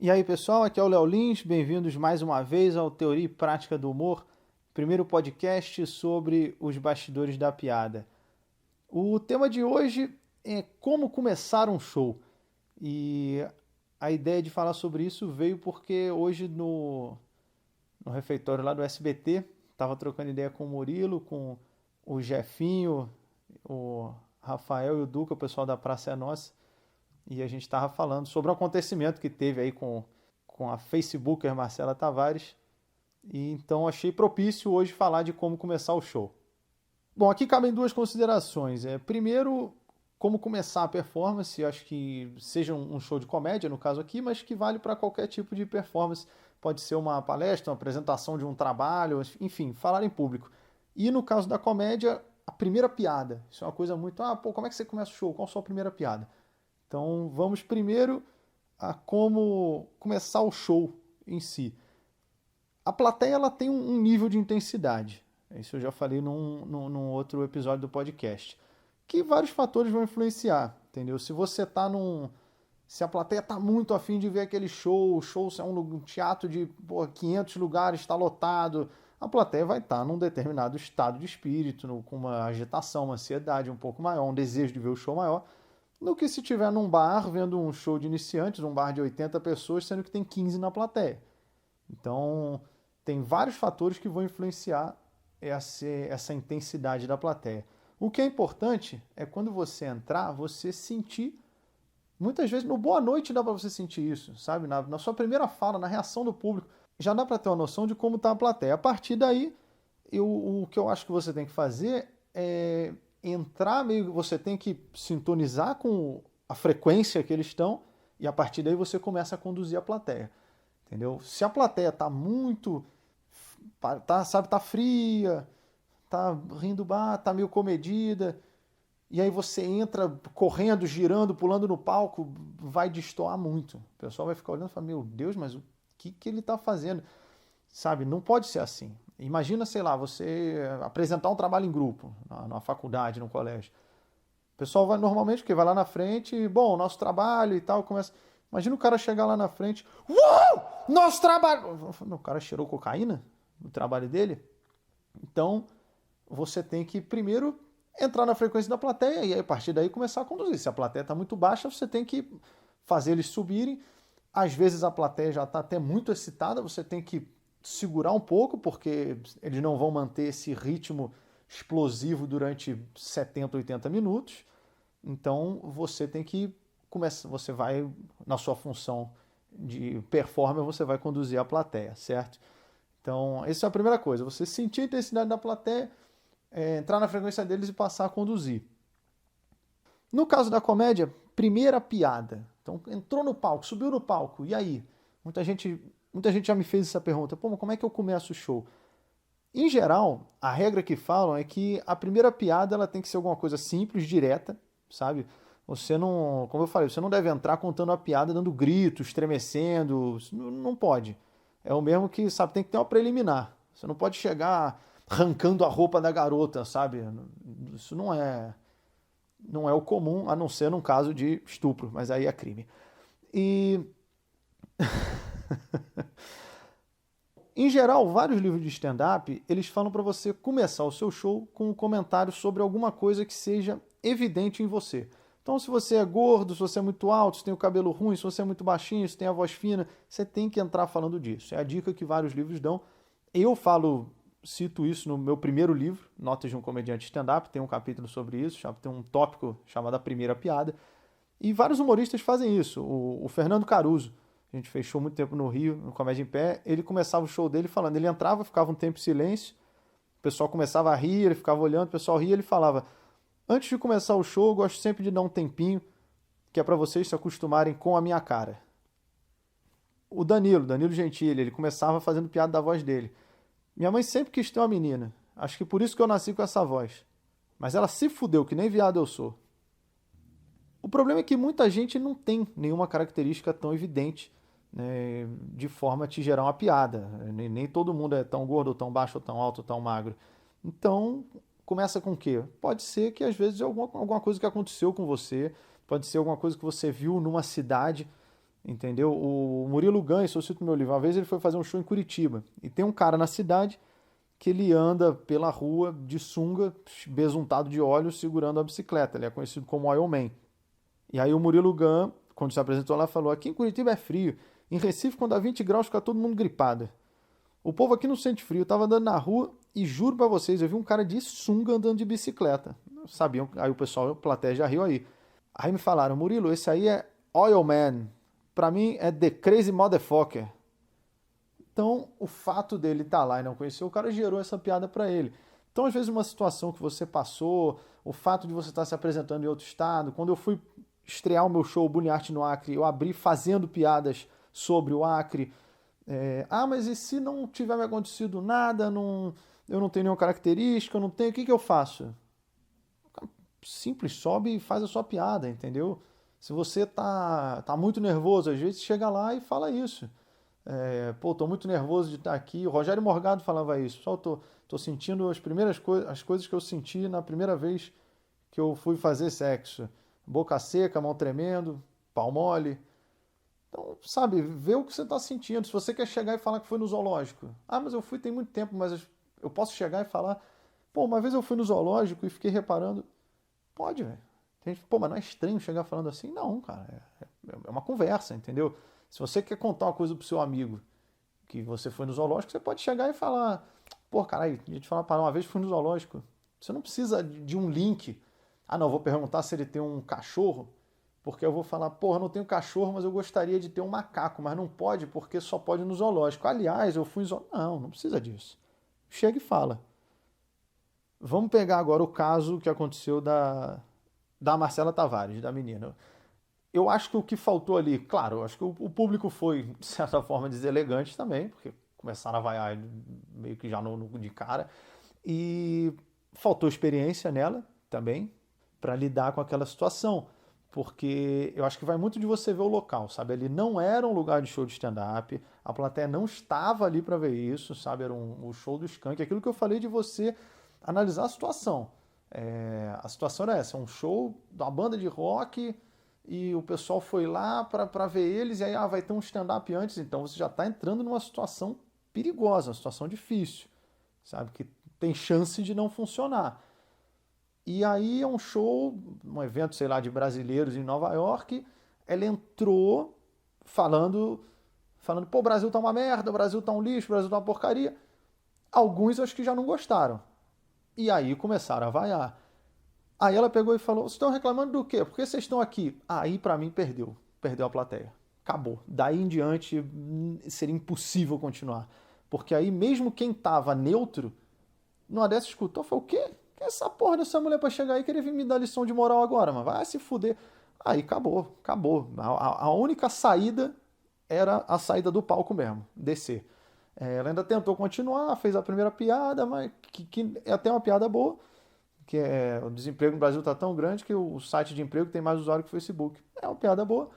E aí, pessoal, aqui é o Léo Lins, bem-vindos mais uma vez ao Teoria e Prática do Humor, primeiro podcast sobre os bastidores da piada. O tema de hoje é como começar um show. E a ideia de falar sobre isso veio porque hoje no refeitório lá do SBT, estava trocando ideia com o Murilo, com o Jefinho, o Rafael e o Duca, o pessoal da Praça é Nossa, e a gente estava falando sobre o acontecimento que teve aí com a Facebooker Marcela Tavares, e então achei propício hoje falar de como começar o show. Bom, aqui cabem duas considerações. Primeiro, como começar a performance, acho que seja um show de comédia, no caso aqui, mas que vale para qualquer tipo de performance. Pode ser uma palestra, uma apresentação de um trabalho, enfim, falar em público. E no caso da comédia, a primeira piada. Isso é uma coisa muito... como é que você começa o show? Qual a sua primeira piada? Então, vamos primeiro a como começar o show em si. A plateia ela tem um nível de intensidade. Isso eu já falei num outro episódio do podcast. Que vários fatores vão influenciar, entendeu? Se você tá num... Se a plateia tá muito afim de ver aquele show, o show é um teatro de 500 lugares, está lotado, a plateia vai estar num determinado estado de espírito, com uma agitação, uma ansiedade um pouco maior, um desejo de ver o show maior, do que se estiver num bar vendo um show de iniciantes, um bar de 80 pessoas, sendo que tem 15 na plateia. Então, tem vários fatores que vão influenciar essa intensidade da plateia. O que é importante é quando você entrar, você sentir. Muitas vezes, no Boa Noite dá para você sentir isso, sabe? Na sua primeira fala, na reação do público, já dá para ter uma noção de como está a plateia. A partir daí, o que eu acho que você tem que fazer é entrar meio. Você tem que sintonizar com a frequência que eles estão e a partir daí você começa a conduzir a plateia. Entendeu? Se a plateia está muito. Tá fria, tá rindo, tá meio comedida, e aí você entra correndo, girando, pulando no palco, vai destoar muito. O pessoal vai ficar olhando e falar, meu Deus, mas o que ele está fazendo? Sabe, não pode ser assim. Imagina, sei lá, você apresentar um trabalho em grupo, na faculdade, no colégio. O pessoal vai normalmente, porque vai lá na frente, bom, nosso trabalho e tal, começa... Imagina o cara chegar lá na frente, uau, nosso trabalho... O cara cheirou cocaína no trabalho dele? Então, você tem que primeiro entrar na frequência da plateia e aí, a partir daí começar a conduzir. Se a plateia está muito baixa, você tem que fazer eles subirem. Às vezes a plateia já está até muito excitada, você tem que segurar um pouco, porque eles não vão manter esse ritmo explosivo durante 70, 80 minutos. Então você tem que começar, você vai, na sua função de performer, você vai conduzir a plateia, certo? Então, essa é a primeira coisa, você sentir a intensidade da plateia, entrar na frequência deles e passar a conduzir. No caso da comédia, primeira piada. Então, entrou no palco, subiu no palco, e aí? Muita gente já me fez essa pergunta, pô, mas como é que eu começo o show? Em geral, a regra que falam é que a primeira piada ela tem que ser alguma coisa simples, direta, sabe? Você não, como eu falei, você não deve entrar contando a piada dando gritos, estremecendo, não pode. É o mesmo que, sabe, tem que ter uma preliminar. Você não pode chegar arrancando a roupa da garota, sabe? Isso não é o comum, a não ser num caso de estupro, mas aí é crime. E em geral, vários livros de stand-up, eles falam para você começar o seu show com um comentário sobre alguma coisa que seja evidente em você. Então, se você é gordo, se você é muito alto, se tem o cabelo ruim, se você é muito baixinho, se tem a voz fina, você tem que entrar falando disso. É a dica que vários livros dão. Eu cito isso no meu primeiro livro, Notas de um Comediante Stand-up, tem um capítulo sobre isso, tem um tópico chamado A Primeira Piada. E vários humoristas fazem isso. O Fernando Caruso, a gente fez show muito tempo no Rio, no Comédia em Pé, ele começava o show dele falando, ele entrava, ficava um tempo em silêncio, o pessoal começava a rir, ele ficava olhando, o pessoal ria, ele falava, antes de começar o show, eu gosto sempre de dar um tempinho, que é para vocês se acostumarem com a minha cara. O Danilo Gentili, ele começava fazendo piada da voz dele. Minha mãe sempre quis ter uma menina, acho que por isso que eu nasci com essa voz. Mas ela se fudeu, que nem viado eu sou. O problema é que muita gente não tem nenhuma característica tão evidente, né, de forma a te gerar uma piada. Nem todo mundo é tão gordo, ou tão baixo, ou tão alto, ou tão magro. Então, começa com o quê? Pode ser que às vezes alguma coisa que aconteceu com você, pode ser alguma coisa que você viu numa cidade, entendeu? O Murilo Gun, isso eu cito no meu livro, uma vez ele foi fazer um show em Curitiba, e tem um cara na cidade que ele anda pela rua de sunga, besuntado de óleo, segurando a bicicleta, ele é conhecido como Oil Man. E aí o Murilo Gun, quando se apresentou lá, falou, aqui em Curitiba é frio, em Recife quando dá 20 graus fica todo mundo gripado. O povo aqui não sente frio, eu tava andando na rua e juro pra vocês, eu vi um cara de sunga andando de bicicleta. Sabiam, aí o pessoal, a plateia já riu aí. Aí me falaram, Murilo, esse aí é Oil Man. Pra mim é The Crazy Motherfucker. Então, o fato dele estar lá e não conhecer, o cara gerou essa piada pra ele. Então, às vezes, uma situação que você passou, o fato de você estar se apresentando em outro estado, quando eu fui estrear o meu show Bullying Art no Acre, eu abri fazendo piadas sobre o Acre. Mas e se não tiver me acontecido nada, eu não tenho nenhuma característica, eu não tenho, o que eu faço? Simples, sobe e faz a sua piada, entendeu? Se você tá muito nervoso, às vezes chega lá e fala isso. Tô muito nervoso de estar aqui. O Rogério Morgado falava isso. Só tô sentindo as coisas que eu senti na primeira vez que eu fui fazer sexo. Boca seca, mão tremendo, pau mole. Então, sabe, vê o que você está sentindo. Se você quer chegar e falar que foi no zoológico. Mas eu fui tem muito tempo, mas eu posso chegar e falar, pô, uma vez eu fui no zoológico e fiquei reparando. Pode, velho. Pô, mas não é estranho chegar falando assim? Não, cara. É uma conversa, entendeu? Se você quer contar uma coisa pro seu amigo que você foi no zoológico, você pode chegar e falar, pô, caralho, a gente falar, uma vez fui no zoológico. Você não precisa de um link. Não, vou perguntar se ele tem um cachorro, porque eu vou falar, porra, não tenho cachorro, mas eu gostaria de ter um macaco, mas não pode porque só pode no zoológico. Aliás, eu fui em zoológico. Não precisa disso. Chega e fala. Vamos pegar agora o caso que aconteceu da Marcela Tavares, da menina. Eu acho que o que faltou ali, claro, eu acho que o público foi, de certa forma, deselegante também, porque começaram a vaiar meio que já de cara. E faltou experiência nela também, para lidar com aquela situação. Porque eu acho que vai muito de você ver o local, sabe? Ali não era um lugar de show de stand-up, a plateia não estava ali para ver isso, sabe? Era o show do Skank, aquilo que eu falei de você analisar a situação. A situação era essa, um show da banda de rock e o pessoal foi lá para ver eles e aí vai ter um stand-up antes, então você já está entrando numa situação perigosa, uma situação difícil, sabe? Que tem chance de não funcionar. E aí é um show, um evento, sei lá, de brasileiros em Nova York. Ela entrou falando, pô, o Brasil tá uma merda, o Brasil tá um lixo, o Brasil tá uma porcaria. Alguns acho que já não gostaram. E aí começaram a vaiar. Aí ela pegou e falou, vocês estão reclamando do quê? Por que vocês estão aqui? Aí pra mim perdeu a plateia. Acabou. Daí em diante seria impossível continuar. Porque aí mesmo quem tava neutro, numa dessa escutou, falou, o quê? Que é essa porra dessa mulher pra chegar aí e querer vir me dar lição de moral agora, mas vai se fuder. Aí acabou. A única saída era a saída do palco mesmo, descer. Ela ainda tentou continuar, fez a primeira piada, mas que é até uma piada boa, que o desemprego no Brasil tá tão grande que o site de emprego tem mais usuário que o Facebook. É uma piada boa,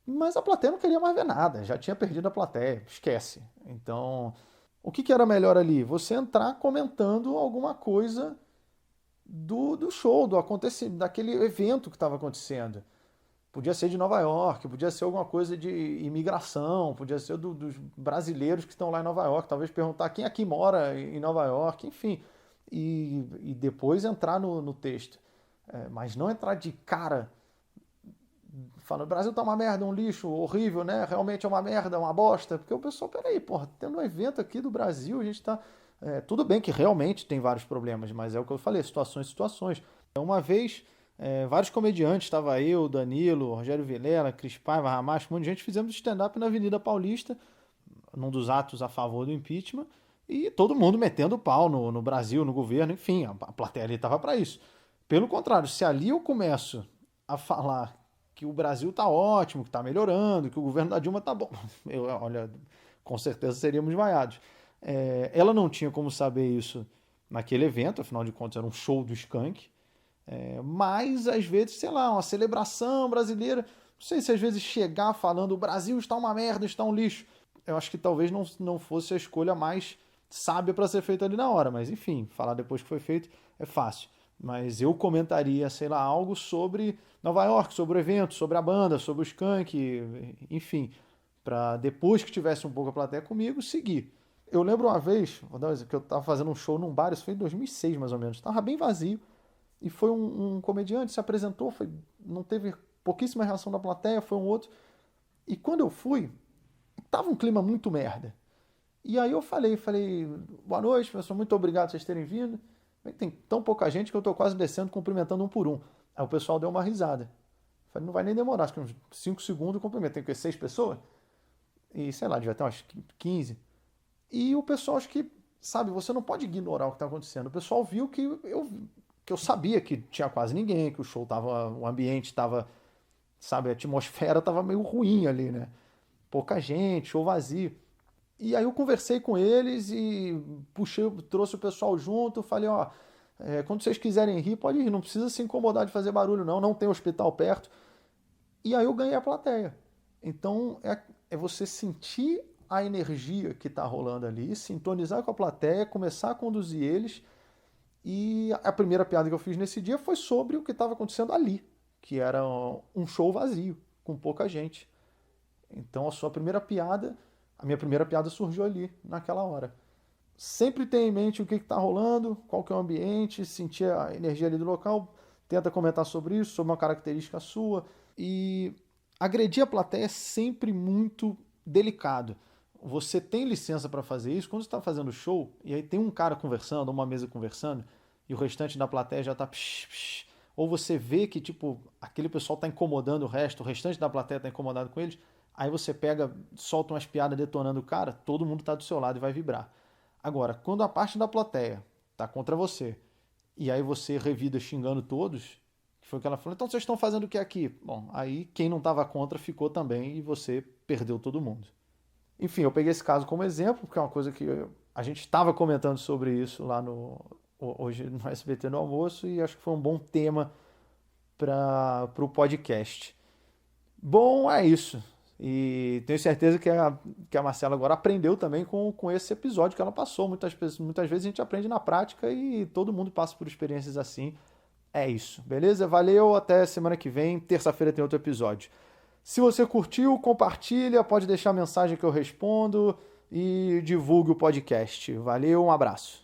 mas a plateia não queria mais ver nada, já tinha perdido a plateia, esquece. Então, o que era melhor ali? Você entrar comentando alguma coisa do show, daquele evento que estava acontecendo. Podia ser de Nova York, podia ser alguma coisa de imigração, podia ser dos brasileiros que estão lá em Nova York, talvez perguntar quem aqui mora em Nova York, enfim. E depois entrar no texto. Mas não entrar de cara falando, o Brasil tá uma merda, um lixo, horrível, né? Realmente é uma merda, uma bosta. Porque o pessoal, peraí, porra, tendo um evento aqui do Brasil, a gente tá... tudo bem que realmente tem vários problemas, mas é o que eu falei, situações. Uma vez, vários comediantes, estava eu, Danilo, Rogério Vilela, Cris Paiva, Ramacho, um monte de gente, fizemos stand-up na Avenida Paulista, num dos atos a favor do impeachment, e todo mundo metendo pau no Brasil, no governo, enfim, a plateia ali estava para isso. Pelo contrário, se ali eu começo a falar que o Brasil tá ótimo, que tá melhorando, que o governo da Dilma tá bom, olha, com certeza seríamos vaiados. Ela não tinha como saber isso naquele evento, afinal de contas era um show do Skank, mas às vezes, sei lá, uma celebração brasileira, não sei se às vezes chegar falando o Brasil está uma merda, está um lixo, eu acho que talvez não fosse a escolha mais sábia para ser feita ali na hora, mas enfim, falar depois que foi feito é fácil. Mas eu comentaria, sei lá, algo sobre Nova York, sobre o evento, sobre a banda, sobre o Skank, enfim, para depois que tivesse um pouco a plateia comigo, seguir. Eu lembro uma vez, vou dar um exemplo, que eu estava fazendo um show num bar, isso foi em 2006 mais ou menos, estava bem vazio, e foi um comediante, se apresentou, não teve pouquíssima reação da plateia, foi um outro, e quando eu fui, tava um clima muito merda. E aí eu falei, boa noite, pessoal, muito obrigado por vocês terem vindo. Tem tão pouca gente que eu tô quase descendo, cumprimentando um por um. Aí o pessoal deu uma risada. Falei, não vai nem demorar, acho que uns 5 segundos eu cumprimento. Tem o quê? 6 pessoas? E sei lá, devia ter umas 15. E o pessoal, acho que, sabe, você não pode ignorar o que tá acontecendo. O pessoal viu que eu sabia que tinha quase ninguém, que o show tava, o ambiente tava, sabe, a atmosfera tava meio ruim ali, né? Pouca gente, show vazio. E aí eu conversei com eles e puxei, trouxe o pessoal junto, falei, ó, quando vocês quiserem rir, pode rir, não precisa se incomodar de fazer barulho não tem hospital perto. E aí eu ganhei a plateia. Então é você sentir a energia que está rolando ali, sintonizar com a plateia, começar a conduzir eles. E a primeira piada que eu fiz nesse dia foi sobre o que estava acontecendo ali, que era um show vazio, com pouca gente. Então a minha primeira piada surgiu ali, naquela hora. Sempre tenha em mente o que está rolando, qual que é o ambiente, sentir a energia ali do local, tenta comentar sobre isso, sobre uma característica sua. E agredir a plateia é sempre muito delicado. Você tem licença para fazer isso quando você está fazendo show e aí tem um cara conversando, uma mesa conversando, e o restante da plateia já está psh, psh, ou você vê que tipo aquele pessoal está incomodando o restante da plateia está incomodado com eles, aí você pega, solta umas piadas detonando o cara, todo mundo está do seu lado e vai vibrar. Agora, quando a parte da plateia está contra você, e aí você revida xingando todos, que foi o que ela falou, então vocês estão fazendo o que aqui? Bom, aí quem não estava contra ficou também e você perdeu todo mundo. Enfim, eu peguei esse caso como exemplo, porque é uma coisa que a gente estava comentando sobre isso lá hoje no SBT no almoço, e acho que foi um bom tema para o podcast. Bom, é isso. E tenho certeza que a Marcela agora aprendeu também com esse episódio que ela passou. Muitas vezes a gente aprende na prática e todo mundo passa por experiências assim. É isso, beleza? Valeu, até semana que vem. Terça-feira tem outro episódio. Se você curtiu, compartilha, pode deixar mensagem que eu respondo e divulgue o podcast. Valeu, um abraço.